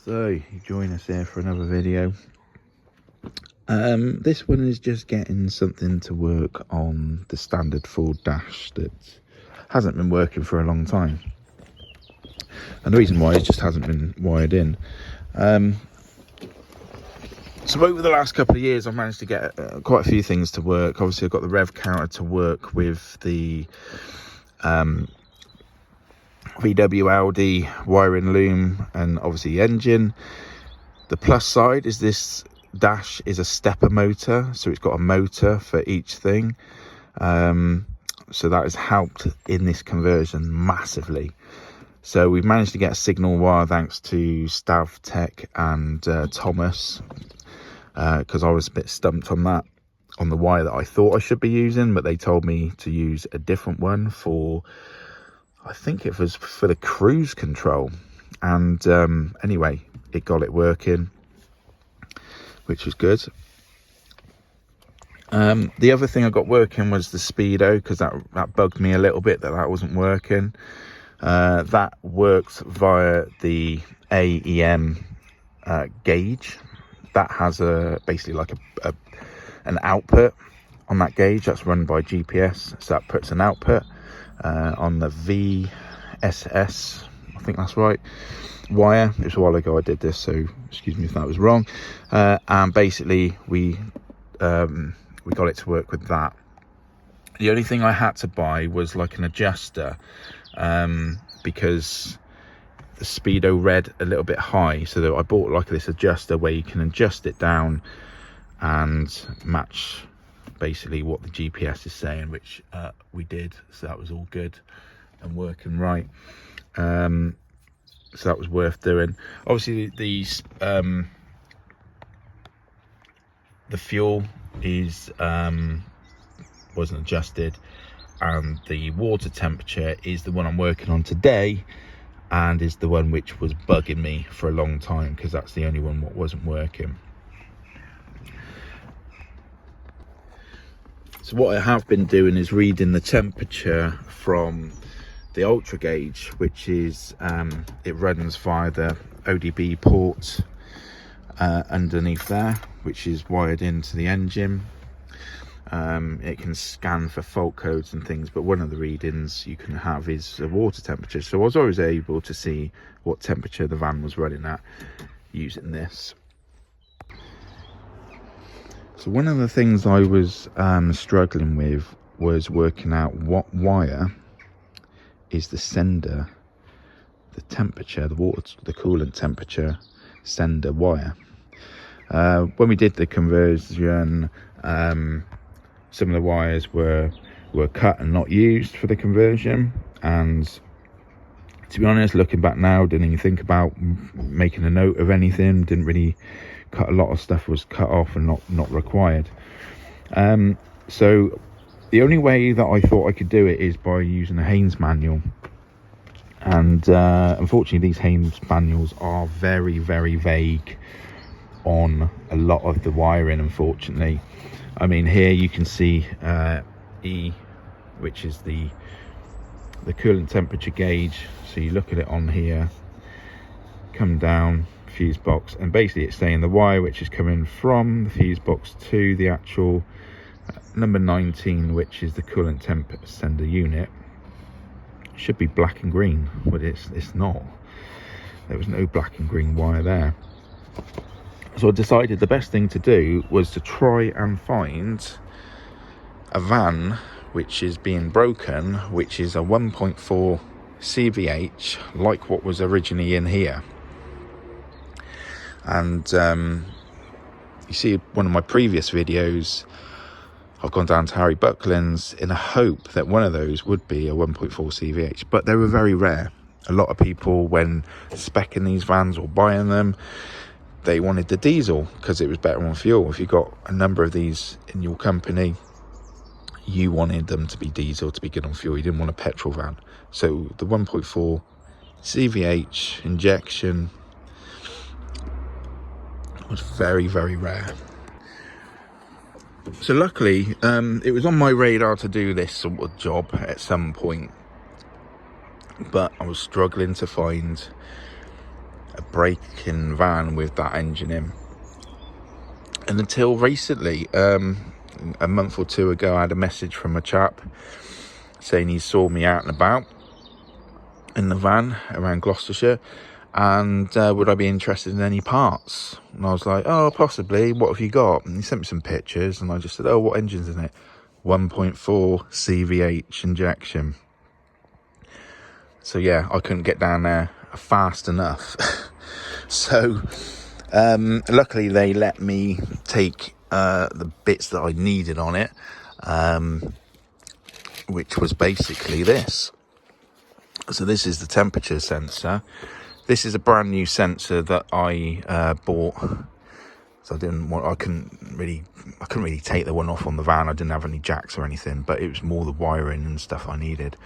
So you join us here for another video. This one is just getting something to work on the standard Ford dash that hasn't been working for a long time, and the reason why it just hasn't been wired in. So over the last couple of years I've managed to get quite a few things to work. Obviously I've got the rev counter to work with the VW Audi wiring loom, and obviously the engine. The plus side is this dash is a stepper motor, so it's got a motor for each thing, so that has helped in this conversion massively. So we've managed to get a signal wire thanks to Stav Tech and Thomas, because I was a bit stumped on the wire that I thought I should be using, but they told me to use a different one for, I think it was for the cruise control. And anyway, it got it working, which was good. The other thing I got working was the speedo, because that bugged me a little bit that wasn't working. That works via the AEM gauge. That has basically like an output on that gauge that's run by GPS, so that puts an output on the VSS, I think that's right, wire. It was a while ago I did this, so excuse me if that was wrong. And basically we got it to work with that. The only thing I had to buy was like an adjuster, because the speedo read a little bit high, so that I bought like this adjuster where you can adjust it down and match basically what the GPS is saying, which we did, so that was all good and working right. So that was worth doing. Obviously the fuel is wasn't adjusted, and the water temperature is the one I'm working on today, and is the one which was bugging me for a long time, because that's the only one what wasn't working. So what I have been doing is reading the temperature from the ultra gauge, which is it runs via the ODB port underneath there, which is wired into the engine. It can scan for fault codes and things, but one of the readings you can have is the water temperature. So I was always able to see what temperature the van was running at using this. So one of the things I was struggling with was working out what wire is the sender, the temperature, the coolant temperature sender wire. When we did the conversion, some of the wires were cut and not used for the conversion, and to be honest, looking back now, didn't even think about making a note of anything. Didn't really cut. A lot of stuff was cut off and not required. So the only way that I thought I could do it is by using a Haynes manual, and unfortunately these Haynes manuals are very, very vague on a lot of the wiring, unfortunately. I mean, here you can see E, which is the coolant temperature gauge. So you look at it on here, come down, fuse box, and basically it's saying the wire which is coming from the fuse box to the actual number 19, which is the coolant temp sender unit, should be black and green, but it's not. There was no black and green wire there. So I decided the best thing to do was to try and find a van which is being broken, which is a 1.4 CVH, like what was originally in here. And you see one of my previous videos, I've gone down to Harry Buckland's in a hope that one of those would be a 1.4 CVH, but they were very rare. A lot of people, when speccing these vans or buying them, they wanted the diesel because it was better on fuel. If you got a number of these in your company, you wanted them to be diesel to be good on fuel. You didn't want a petrol van. So the 1.4 CVH injection was very, very rare. So luckily, it was on my radar to do this sort of job at some point, but I was struggling to find a break-in van with that engine in. And until recently, a month or two ago, I had a message from a chap saying he saw me out and about in the van around Gloucestershire, and would I be interested in any parts? And I was like, oh, possibly. What have you got? And he sent me some pictures, and I just said, oh, what engine's in it? 1.4 CVH injection. So yeah, I couldn't get down there fast enough. So luckily they let me take the bits that I needed on it, which was basically this. So this is the temperature sensor. This is a brand new sensor that I bought. So I couldn't really take the one off on the van. I didn't have any jacks or anything, but it was more the wiring and stuff I needed.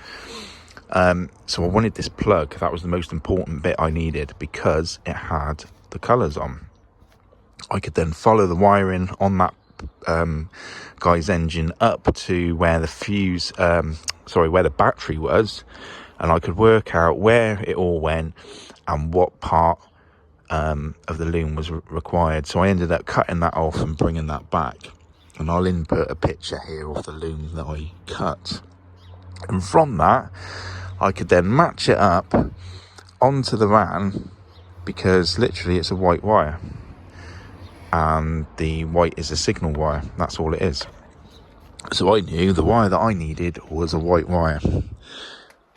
So I wanted this plug. That was the most important bit I needed, because it had the colours on. I could then follow the wiring on that guy's engine up to where the where the battery was, and I could work out where it all went and what part of the loom was required. So I ended up cutting that off and bringing that back, and I'll input a picture here of the loom that I cut. And from that, I could then match it up onto the van, because literally it's a white wire, and the white is a signal wire. That's all it is. So I knew the wire that I needed was a white wire.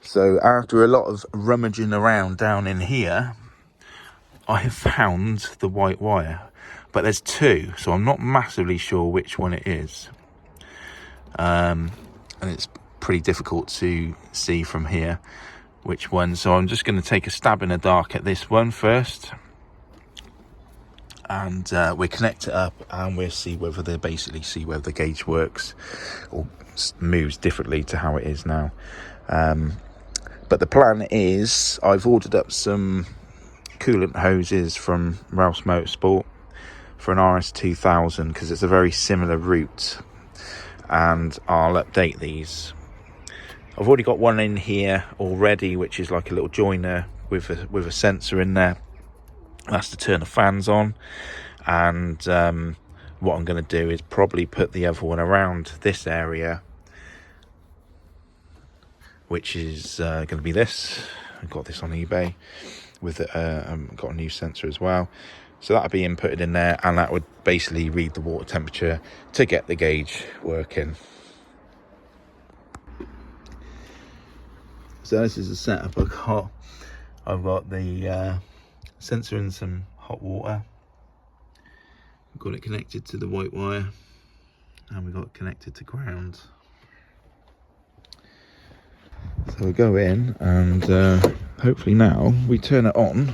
So after a lot of rummaging around down in here, I have found the white wire, but there's two, so I'm not massively sure which one it is. And it's pretty difficult to see from here which one. So I'm just going to take a stab in the dark at this one first, and we'll connect it up, and we'll see whether the gauge works or moves differently to how it is now. But the plan is, I've ordered up some coolant hoses from Rouse Motorsport for an RS2000, because it's a very similar route, and I'll update these. I've already got one in here already, which is like a little joiner with a sensor in there. That's to turn the fans on. And what I'm going to do is probably put the other one around this area, which is going to be this. I got this on eBay with got a new sensor as well. So that'll be inputted in there, and that would basically read the water temperature to get the gauge working. So this is the setup I've got. I've got the sensor in some hot water. I've got it connected to the white wire, and we've got it connected to ground. So we go in, and hopefully now we turn it on.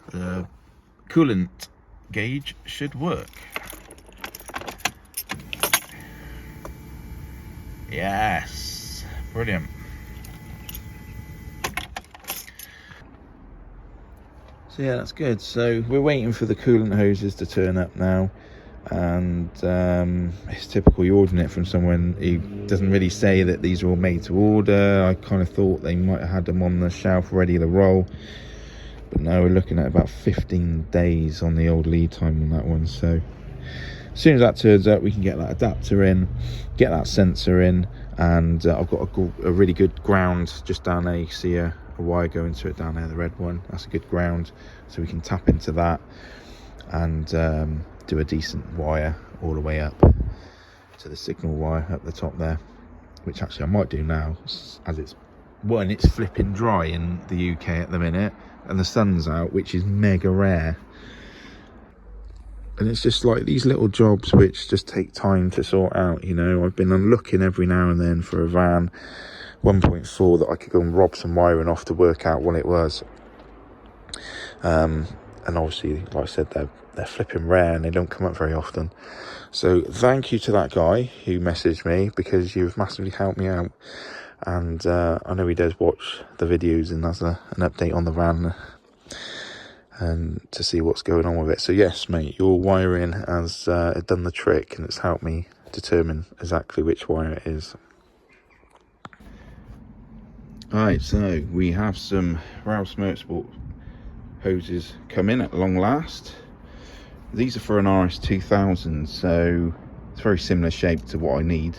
The coolant gauge should work. Yes, brilliant. So yeah, that's good. So we're waiting for the coolant hoses to turn up now, and it's typical, you're ordering it from someone who doesn't really say that these are all made to order. I kind of thought they might have had them on the shelf ready to roll, but now we're looking at about 15 days on the old lead time on that one. So as soon as that turns up, we can get that adapter in, get that sensor in, and I've got a really good ground just down there. You can see a wire going to it down there, the red one. That's a good ground, so we can tap into that and do a decent wire all the way up to the signal wire up the top there, which actually I might do now, as it's flipping dry in the UK at the minute, and the sun's out, which is mega rare. And it's just like these little jobs which just take time to sort out, you know. I've been looking every now and then for a van 1.4 that I could go and rob some wiring off to work out what it was. And obviously, like I said, they're flipping rare and they don't come up very often. So thank you to that guy who messaged me, because you've massively helped me out. And I know he does watch the videos and has an update on the van, and to see what's going on with it. So yes, mate, your wiring has done the trick, and it's helped me determine exactly which wire it is. Alright, so we have some Rouse Motorsport hoses come in at long last. These are for an RS2000, so it's very similar shape to what I need.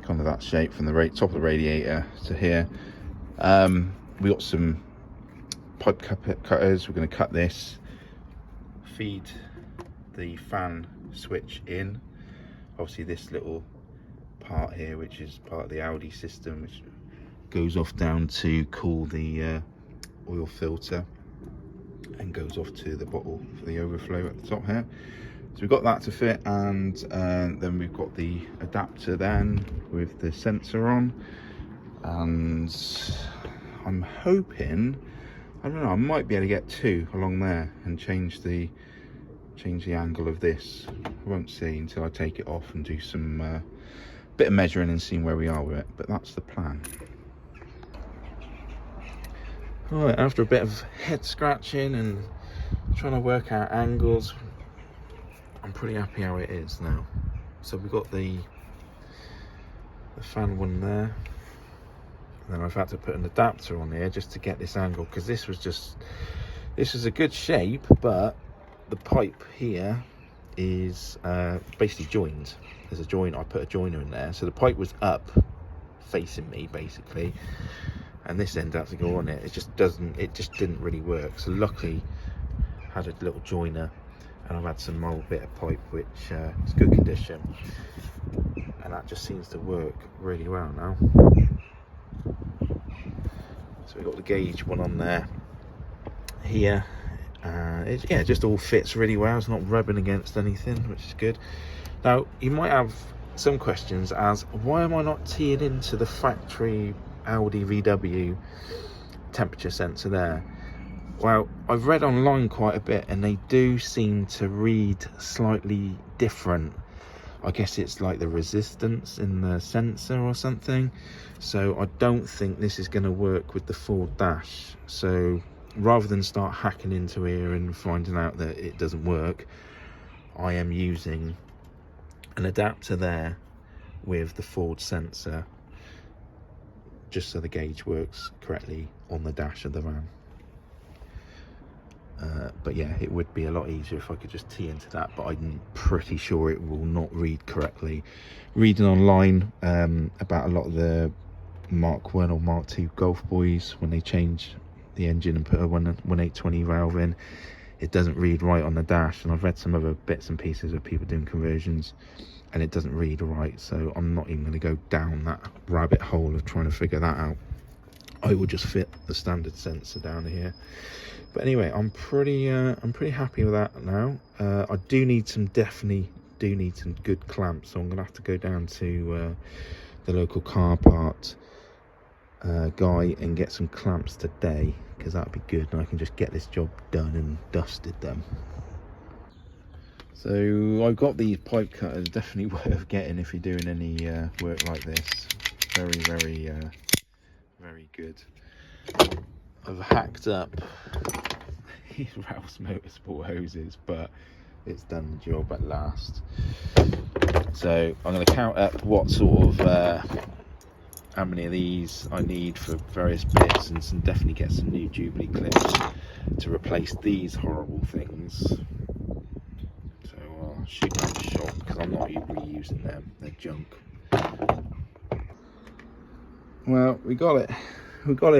Kind of that shape from the top of the radiator to here. We got some pipe cutters. We're going to cut this, feed the fan switch in. Obviously this little part here, which is part of the Audi system, which goes off down to cool the oil filter and goes off to the bottle for the overflow at the top here. So we've got that to fit, and then we've got the adapter then with the sensor on, and I'm hoping, I don't know, I might be able to get two along there and change the angle of this. I won't see until I take it off and do some bit of measuring and seeing where we are with it, but that's the plan. Alright, after a bit of head scratching and trying to work out angles, I'm pretty happy how it is now. So we've got the fan one there, and then I've had to put an adapter on here just to get this angle, because this is a good shape, but the pipe here is basically joined. There's a joint, I put a joiner in there, so the pipe was up facing me basically, and this end had to go on it. It just didn't really work. So luckily I had a little joiner, and I've had some old bit of pipe which is good condition, and that just seems to work really well now. So we've got the gauge one on there here. It just all fits really well. It's not rubbing against anything, which is good. Now you might have some questions as why am I not teeing into the factory Audi VW temperature sensor there? Well, I've read online quite a bit, and they do seem to read slightly different. I guess it's like the resistance in the sensor or something. So I don't think this is going to work with the Ford dash. So rather than start hacking into here and finding out that it doesn't work, I am using an adapter there with the Ford sensor, just so the gauge works correctly on the dash of the van. But yeah, it would be a lot easier if I could just tee into that, but I'm pretty sure it will not read correctly. Reading online about a lot of the Mark 1 or Mark 2 Golf boys, when they change the engine and put a 1820 valve in, it doesn't read right on the dash. And I've read some other bits and pieces of people doing conversions, and it doesn't read right. So I'm not even going to go down that rabbit hole of trying to figure that out. I will just fit the standard sensor down here. But anyway, I'm pretty happy with that now. I definitely do need some good clamps, so I'm gonna have to go down to the local car part guy and get some clamps today, because that'd be good, and I can just get this job done and dusted them. So I've got these pipe cutters, definitely worth getting if you're doing any work like this. Very good. I've hacked up these Rouse Motorsport hoses, but it's done the job at last. So I'm going to count up what sort of how many of these I need for various bits, and definitely get some new Jubilee clips to replace these horrible things. So I'll shoot that shot, because I'm not really using them, they're junk. Well, we got it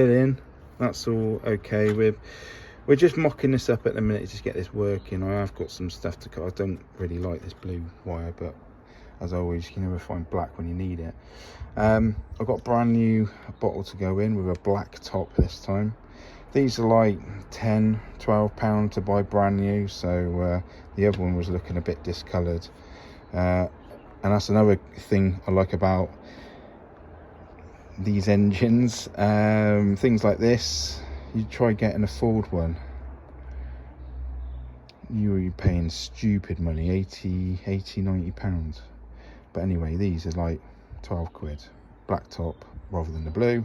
in. That's all okay. We're just mocking this up at the minute to just get this working. I have got some stuff to cut. I don't really like this blue wire, but as always, you can never find black when you need it. I've got a brand new bottle to go in with a black top this time. These are like £10-12 to buy brand new, so the other one was looking a bit discoloured. And that's another thing I like about these engines. Things like this, you try getting a Ford one, you're paying stupid money, 80-90 pounds. But anyway, these are like 12 quid, black top rather than the blue,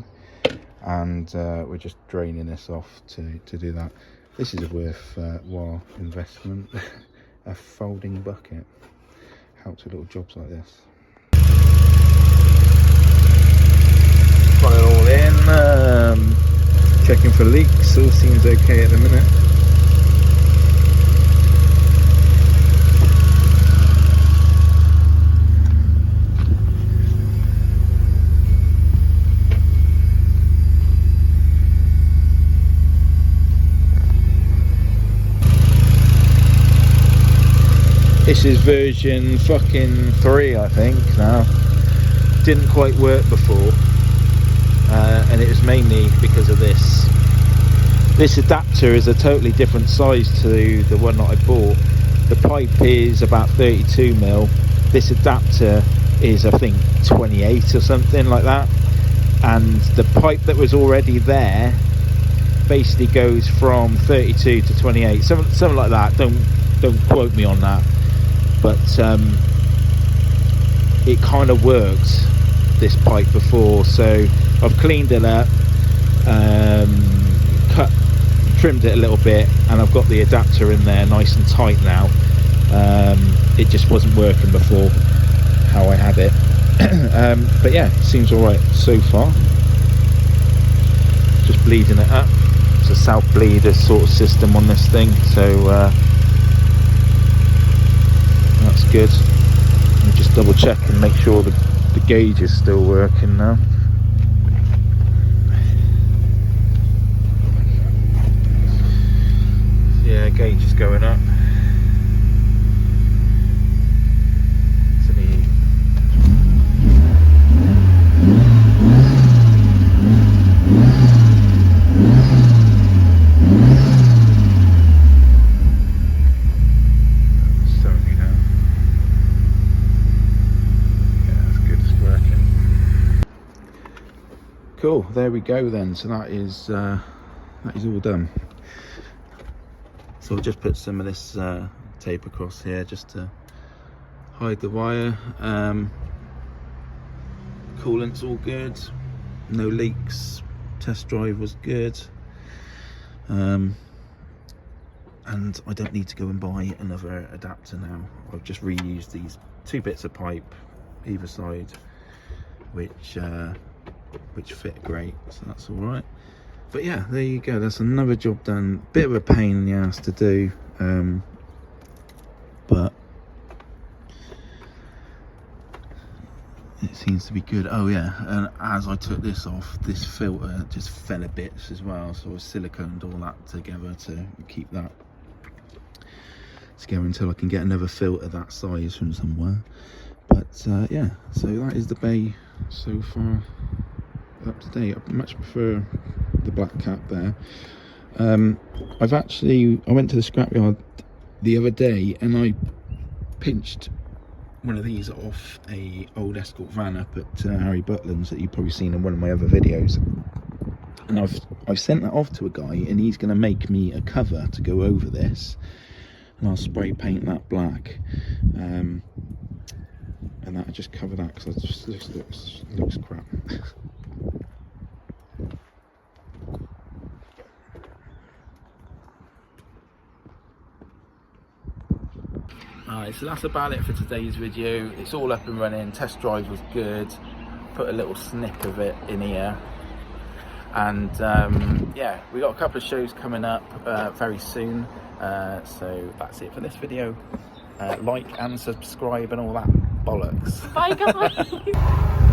and we're just draining this off to do that. This is a worthwhile investment. A folding bucket helps with little jobs like this. Got it all in. Checking for leaks, all seems okay at the minute. This is version fucking 3, I think, now. Didn't quite work before. And it was mainly because of this. This adapter is a totally different size to the one that I bought. The pipe is about 32mm. This adapter is, I think, 28 or something like that. And the pipe that was already there basically goes from 32 to 28, something like that. Don't quote me on that. But it kind of works, this pipe, before, so I've cleaned it up, trimmed it a little bit, and I've got the adapter in there nice and tight now. It just wasn't working before how I had it. But yeah, it seems alright so far. Just bleeding it up. It's a self bleeder sort of system on this thing, so that's good. Let me just double check and make sure the gauge is still working now. Yeah, gauge is going up. Cool, there we go then. So that is all done. So I'll just put some of this tape across here just to hide the wire. Coolant's all good, no leaks, test drive was good, and I don't need to go and buy another adapter now. I've just reused these 2 bits of pipe either side, which fit great, so that's all right. But yeah, there you go, that's another job done. Bit of a pain in the ass to do, but it seems to be good. Oh yeah, and as I took this off, this filter just fell a bit as well, so I siliconed all that together to keep that together until I can get another filter that size from somewhere. But yeah, so that is the bay so far, up to date. I much prefer the black cap there. I went to the scrapyard the other day and I pinched one of these off a old Escort van up at Harry Butland's that you've probably seen in one of my other videos, and I've sent that off to a guy, and he's going to make me a cover to go over this, and I'll spray paint that black, and that'll just cover that, because it just looks crap. Alright, so that's about it for today's video. It's all up and running, test drive was good, put a little snip of it in here, and yeah, we got a couple of shows coming up very soon, so that's it for this video. Like and subscribe and all that bollocks. Bye guys.